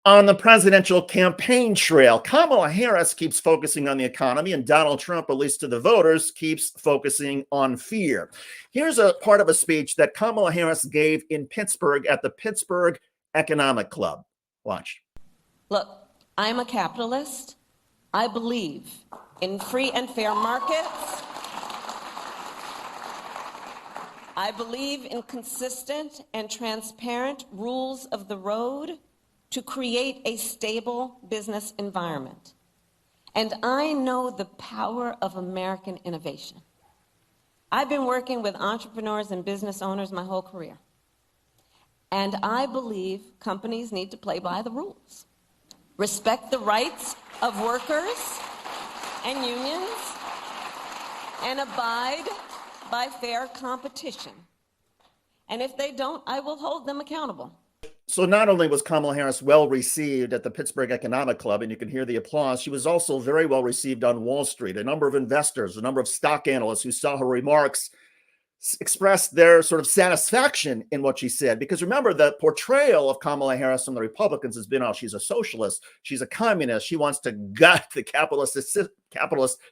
On the presidential campaign trail, Kamala Harris keeps focusing on the economy, and Donald Trump, at least to the voters, keeps focusing on fear. Here's a part of a speech that Kamala Harris gave in Pittsburgh at the Pittsburgh Economic Club. Watch. Look, I'm a capitalist. I believe in free and fair markets. I believe in consistent and transparent rules of the road to create a stable business environment. And I know the power of American innovation. I've been working with entrepreneurs and business owners my whole career. And I believe companies need to play by the rules, respect the rights of workers and unions, and abide by fair competition. And if they don't, I will hold them accountable. So not only was Kamala Harris well received at the Pittsburgh Economic Club, and you can hear the applause, she was also very well received on Wall Street. A number of investors, a number of stock analysts who saw her remarks expressed their sort of satisfaction in what she said. Because remember, the portrayal of Kamala Harris from the Republicans has been, oh, she's a socialist, she's a communist, she wants to gut the capitalist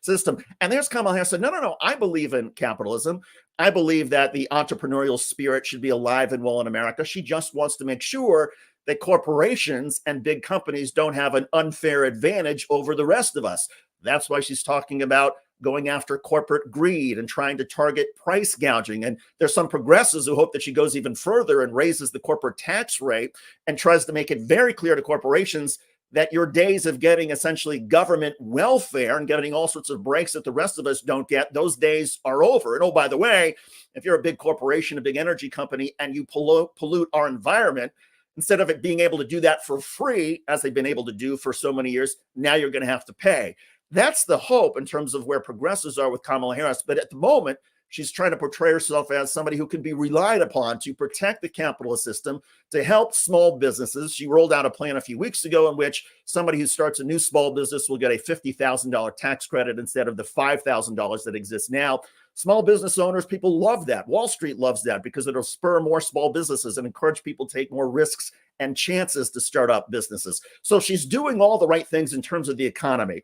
system. And there's Kamala Harris said, no, I believe in capitalism. I believe that the entrepreneurial spirit should be alive and well in America. She just wants to make sure that corporations and big companies don't have an unfair advantage over the rest of us. That's why she's talking about going after corporate greed and trying to target price gouging. And there's some progressives who hope that she goes even further and raises the corporate tax rate and tries to make it very clear to corporations that your days of getting essentially government welfare and getting all sorts of breaks that the rest of us don't get, those days are over. And oh, by the way, if you're a big corporation, a big energy company, and you pollute our environment, instead of it being able to do that for free, as they've been able to do for so many years, now you're going to have to pay. That's the hope in terms of where progressives are with Kamala Harris. But at the moment, she's trying to portray herself as somebody who can be relied upon to protect the capitalist system, to help small businesses. She rolled out a plan a few weeks ago in which somebody who starts a new small business will get a $50,000 tax credit instead of the $5,000 that exists now. Small business owners, people love that. Wall Street loves that because it'll spur more small businesses and encourage people to take more risks and chances to start up businesses. So she's doing all the right things in terms of the economy.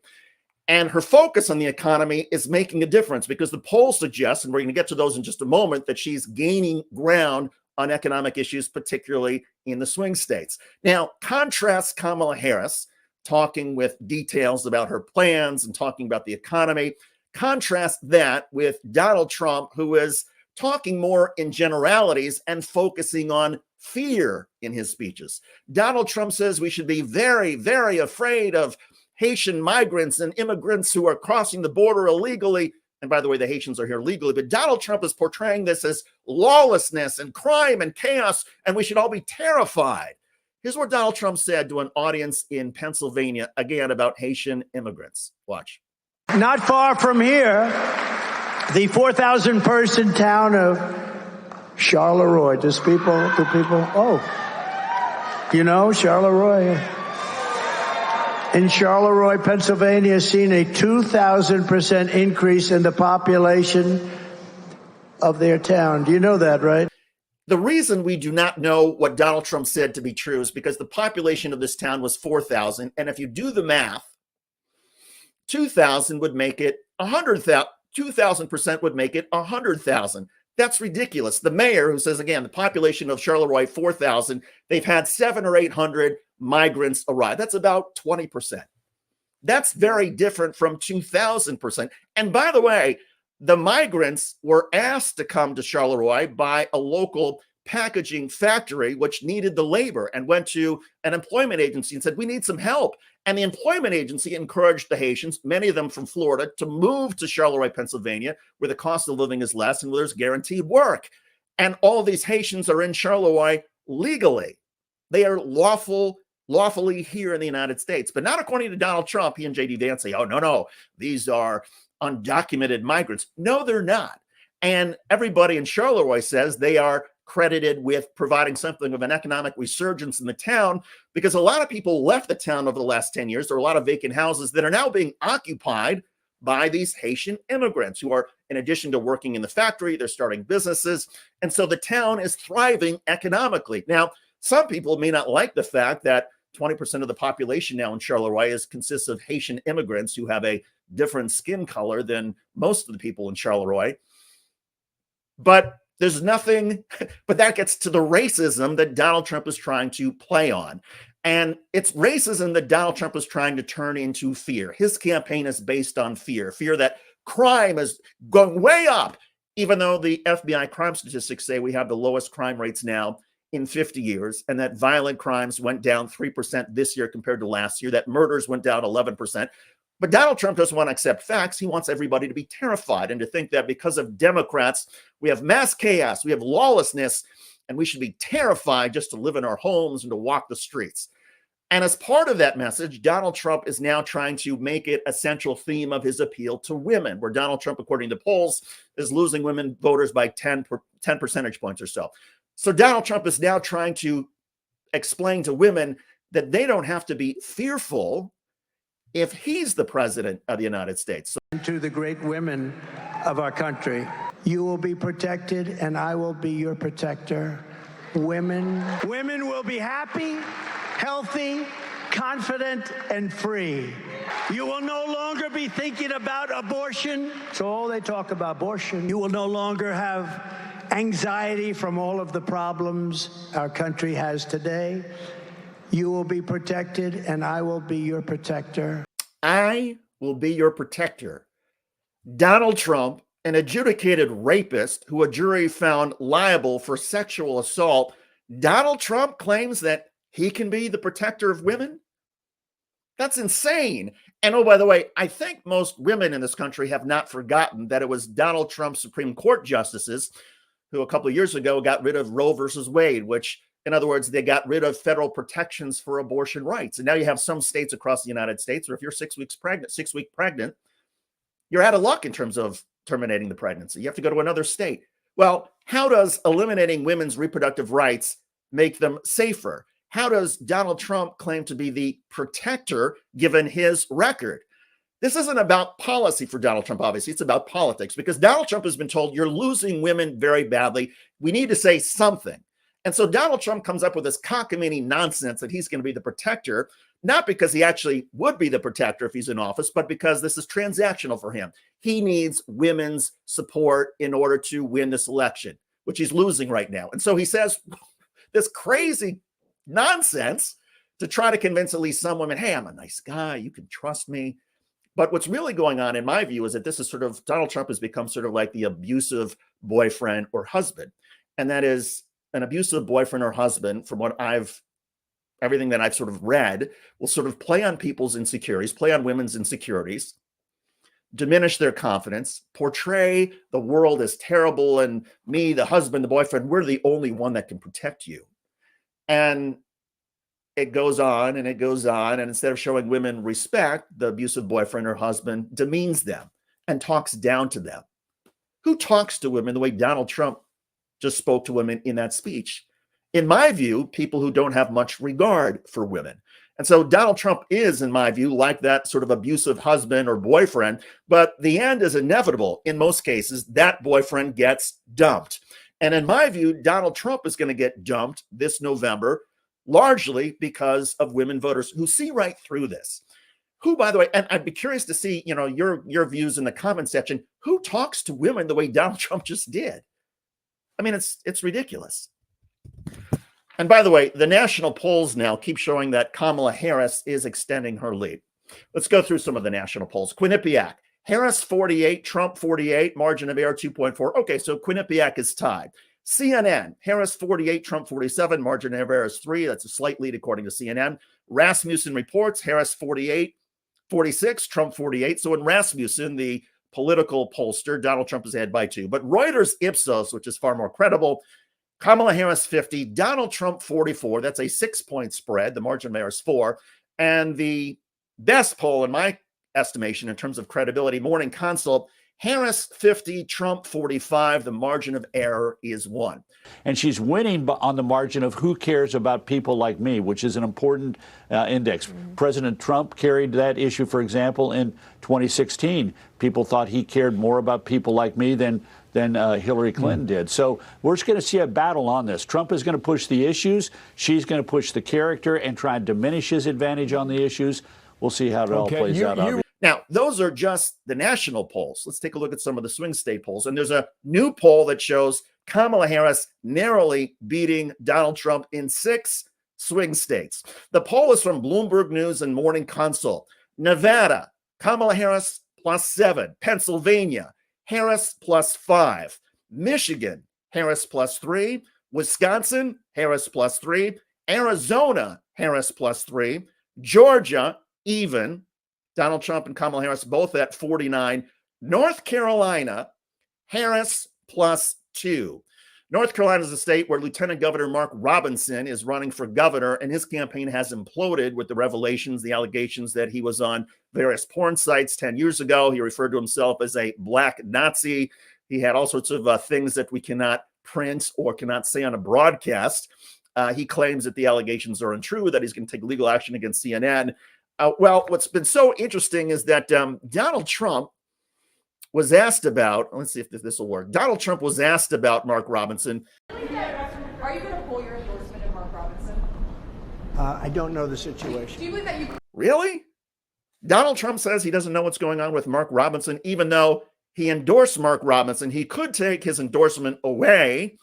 And her focus on the economy is making a difference because the polls suggest, and we're going to get to those in just a moment, that she's gaining ground on economic issues, particularly in the swing states. Now, contrast Kamala Harris talking with details about her plans and talking about the economy. Contrast that with Donald Trump, who is talking more in generalities and focusing on fear in his speeches. Donald Trump says we should be very, very afraid of Haitian migrants and immigrants who are crossing the border illegally. And by the way, the Haitians are here legally, but Donald Trump is portraying this as lawlessness and crime and chaos, and we should all be terrified. Here's what Donald Trump said to an audience in Pennsylvania, again, about Haitian immigrants. Watch. Not far from here, the 4,000 person town of Charleroi. Do people, you know, Charleroi. In Charleroi, Pennsylvania, has seen a 2,000% increase in the population of their town. Do you know that, right? The reason we do not know what Donald Trump said to be true is because the population of this town was 4,000. And if you do the math, 2,000 would make it 100,000. 2,000% would make it 100,000. That's ridiculous. The mayor, who says, again, the population of Charleroi, 4,000, they've had 700 or 800 migrants arrive. That's about 20%. That's very different from 2,000%. And by the way, the migrants were asked to come to Charleroi by a local packaging factory, which needed the labor, and went to an employment agency and said, we need some help. And the employment agency encouraged the Haitians, many of them from Florida, to move to Charleroi, Pennsylvania, where the cost of living is less and where there's guaranteed work. And all these Haitians are in Charleroi legally. They are lawfully here in the United States, but not according to Donald Trump. He and J.D. Vance say, oh, no, these are undocumented migrants. No, they're not. And everybody in Charleroi says they are credited with providing something of an economic resurgence in the town because a lot of people left the town over the last 10 years. There are a lot of vacant houses that are now being occupied by these Haitian immigrants who are, in addition to working in the factory, they're starting businesses. And so the town is thriving economically. Now, some people may not like the fact that 20% of the population now in Charleroi consists of Haitian immigrants who have a different skin color than most of the people in Charleroi. But there's nothing, but that gets to the racism that Donald Trump is trying to play on. And it's racism that Donald Trump is trying to turn into fear. His campaign is based on fear that crime is going way up, even though the FBI crime statistics say we have the lowest crime rates now in 50 years, and that violent crimes went down 3% this year compared to last year, that murders went down 11%. But Donald Trump doesn't want to accept facts. He wants everybody to be terrified and to think that because of Democrats, we have mass chaos, we have lawlessness, and we should be terrified just to live in our homes and to walk the streets. And as part of that message, Donald Trump is now trying to make it a central theme of his appeal to women, where Donald Trump, according to polls, is losing women voters by 10 percentage points or so. So Donald Trump is now trying to explain to women that they don't have to be fearful if he's the president of the United States. So to the great women of our country, you will be protected and I will be your protector. Women will be happy, healthy, confident, and free. You will no longer be thinking about abortion. So all they talk about abortion. You will no longer have anxiety from all of the problems our country has today. You will be protected and I will be your protector. I will be your protector. Donald Trump, an adjudicated rapist who a jury found liable for sexual assault, Donald Trump claims that he can be the protector of women? That's insane. And oh, by the way, I think most women in this country have not forgotten that it was Donald Trump's Supreme Court justices who a couple of years ago got rid of Roe versus Wade, which, in other words, they got rid of federal protections for abortion rights. And now you have some states across the United States where if you're 6 week pregnant, you're out of luck in terms of terminating the pregnancy. You have to go to another state. Well, how does eliminating women's reproductive rights make them safer? How does Donald Trump claim to be the protector given his record? This isn't about policy for Donald Trump, obviously. It's about politics, because Donald Trump has been told you're losing women very badly. We need to say something. And so Donald Trump comes up with this cockamamie nonsense that he's going to be the protector, not because he actually would be the protector if he's in office, but because this is transactional for him. He needs women's support in order to win this election, which he's losing right now. And so he says this crazy nonsense to try to convince at least some women, hey, I'm a nice guy, you can trust me. But what's really going on, in my view, is that this is sort of, Donald Trump has become sort of like the abusive boyfriend or husband. And that is, an abusive boyfriend or husband, from what everything that I've sort of read, will sort of play on people's insecurities, play on women's insecurities, diminish their confidence, portray the world as terrible, and me, the husband, the boyfriend, we're the only one that can protect you. And it goes on and it goes on. And instead of showing women respect, the abusive boyfriend or husband demeans them and talks down to them. Who talks to women the way Donald Trump just spoke to women in that speech? In my view, people who don't have much regard for women. And so Donald Trump is, in my view, like that sort of abusive husband or boyfriend, but the end is inevitable. In most cases, that boyfriend gets dumped. And in my view, Donald Trump is going to get dumped this November, largely because of women voters who see right through this. Who, by the way, and I'd be curious to see, your views in the comment section. Who talks to women the way Donald Trump just did? I mean, it's ridiculous. And by the way, the national polls now keep showing that Kamala Harris is extending her lead. Let's go through some of the national polls. Quinnipiac, Harris 48, Trump 48, margin of error 2.4. Okay, so Quinnipiac is tied. CNN, Harris 48, Trump 47, margin of error is 3. That's a slight lead according to CNN. Rasmussen reports Harris 48, 46, Trump 48. So in Rasmussen, the political pollster, Donald Trump is ahead by 2. But Reuters Ipsos, which is far more credible, Kamala Harris 50, Donald Trump 44. That's a 6-point spread. The margin of error is 4. And the best poll, in my estimation, in terms of credibility, Morning Consult, Harris 50, Trump 45. The margin of error is 1. And she's winning on the margin of who cares about people like me, which is an important index. President Trump carried that issue, for example, in 2016. People thought he cared more about people like me than Hillary Clinton did. So we're just going to see a battle on this. Trump is going to push the issues. She's going to push the character and try and diminish his advantage on the issues. We'll see how it all plays out. Now, those are just the national polls. Let's take a look at some of the swing state polls. And there's a new poll that shows Kamala Harris narrowly beating Donald Trump in 6 swing states. The poll is from Bloomberg News and Morning Consult. Nevada, Kamala Harris +7. Pennsylvania, Harris +5. Michigan, Harris +3. Wisconsin, Harris +3. Arizona, Harris +3. Georgia, even. Donald Trump and Kamala Harris both at 49. North Carolina, Harris +2. North Carolina is a state where Lieutenant Governor Mark Robinson is running for governor, and his campaign has imploded with the revelations, the allegations that he was on various porn sites 10 years ago. He referred to himself as a black Nazi. He had all sorts of things that we cannot print or cannot say on a broadcast. He claims that the allegations are untrue, that he's going to take legal action against CNN. Well, what's been so interesting is that Donald Trump was asked about, let's see if this will work. Donald Trump was asked about Mark Robinson. Are you going to pull your endorsement of Mark Robinson? I don't know the situation. Do you believe that you... Really? Donald Trump says he doesn't know what's going on with Mark Robinson, even though he endorsed Mark Robinson. He could take his endorsement away,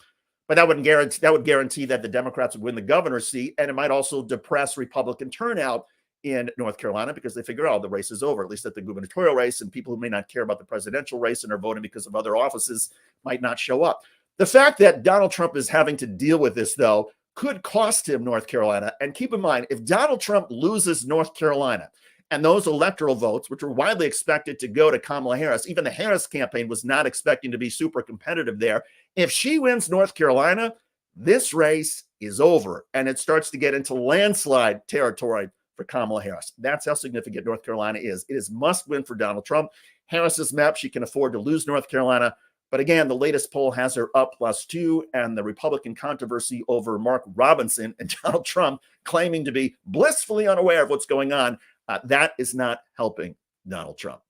but that would guarantee that the Democrats would win the governor's seat, and it might also depress Republican turnout in North Carolina because they figure, oh, the race is over, at least at the gubernatorial race, and people who may not care about the presidential race and are voting because of other offices might not show up. The fact that Donald Trump is having to deal with this, though, could cost him North Carolina. And keep in mind, if Donald Trump loses North Carolina and those electoral votes, which were widely expected to go to Kamala Harris, even the Harris campaign was not expecting to be super competitive there. If she wins North Carolina, this race is over, and it starts to get into landslide territory for Kamala Harris. That's how significant North Carolina is. It is must win for Donald Trump. Harris's map, she can afford to lose North Carolina. But again, the latest poll has her up +2, and the Republican controversy over Mark Robinson and Donald Trump claiming to be blissfully unaware of what's going on, that is not helping Donald Trump.